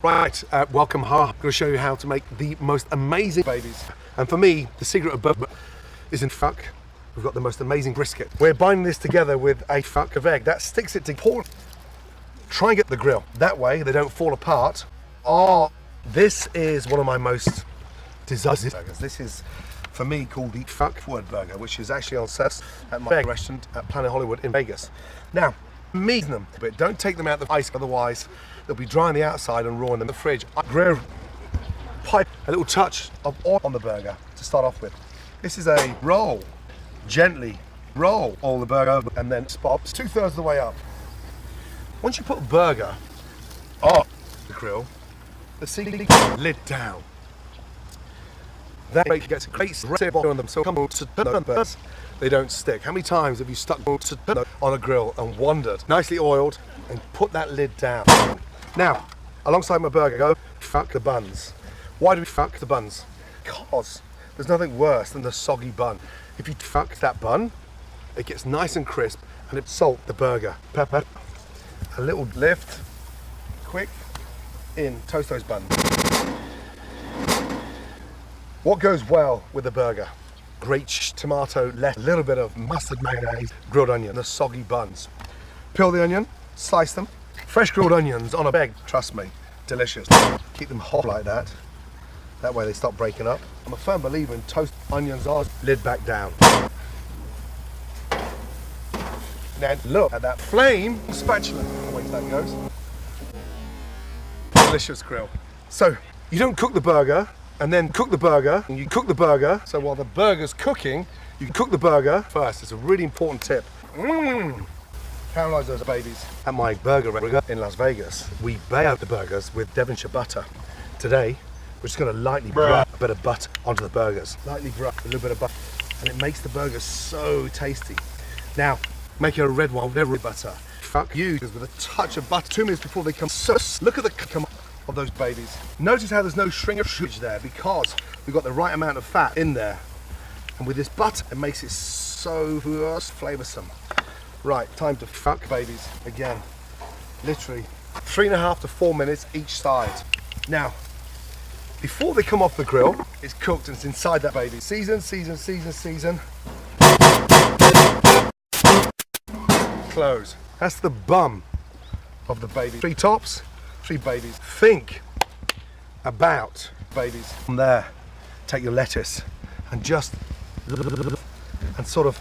Right, welcome home. I'm going to show you how to make the most amazing babies. And for me, the secret of burger is in fuck. We've got the most amazing brisket. We're binding this together with a fuck of egg. That sticks it to try and get the grill. That way they don't fall apart. Oh, this is one of my most desired burgers. This is, for me, called the fuck word burger, which is actually on set at my restaurant at Planet Hollywood in Vegas. Now, meat them, but don't take them out of the ice, otherwise they'll be dry on the outside and raw in the fridge. I grill, pipe a little touch of oil on the burger to start off with. This is a roll. Gently roll all the burger over and then spots 2/3 of the way up. Once you put a burger on the grill, the secret lid down. That gets a great tip on them, so come to they don't stick. How many times have you stuck on a grill and wondered, nicely oiled, and put that lid down? Now, alongside my burger, go fuck the buns. Why do we fuck the buns? Because there's nothing worse than the soggy bun. If you fuck that bun, it gets nice and crisp, and it salt the burger. Pepper, a little lift, quick, in, toast those buns. What goes well with a burger? Great tomato, a little bit of mustard mayonnaise, grilled onion, the soggy buns. Peel the onion, slice them. Fresh grilled onions on a bag, trust me, delicious. Keep them hot like that. That way they stop breaking up. I'm a firm believer in toast onions on, lid back down. Then look at that flame spatula, the way that goes. Delicious grill. So you don't cook the burger and then cook the burger, and you cook the burger. So while the burger's cooking, you cook the burger first. It's a really important tip. Caramelize those babies. At my burger restaurant in Las Vegas, we bake the burgers with Devonshire butter. Today, we're just going to lightly rub a bit of butter onto the burgers. Lightly rub a little bit of butter, and it makes the burgers so tasty. Now, make a red one with every butter. Fuck you with a touch of butter. 2 minutes before they come. So look at the come of those babies. Notice how there's no shrinkage there because we've got the right amount of fat in there. And with this butter, it makes it so flavoursome. Right, time to fuck babies again. Literally 3.5 to 4 minutes each side. Now, before they come off the grill, it's cooked and it's inside that baby. Season. Close. That's the bum of the baby. 3 tops, 3 babies. Think about babies. From there, take your lettuce and just and sort of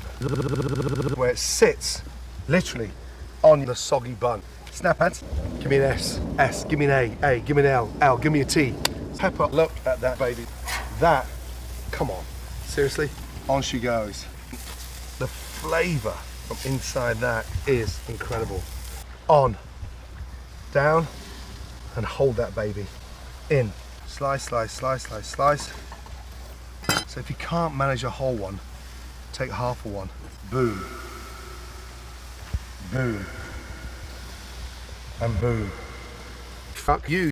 where it sits, literally on the soggy bun. Snap hands. Give me an S, give me an A, give me an L, give me a T. Pepper, look at that baby. That, come on, seriously, on she goes. The flavour from inside that is incredible. On, down, and hold that baby. In, slice. So if you can't manage a whole one, take half of one. Boom, boom, and boom. Fuck you.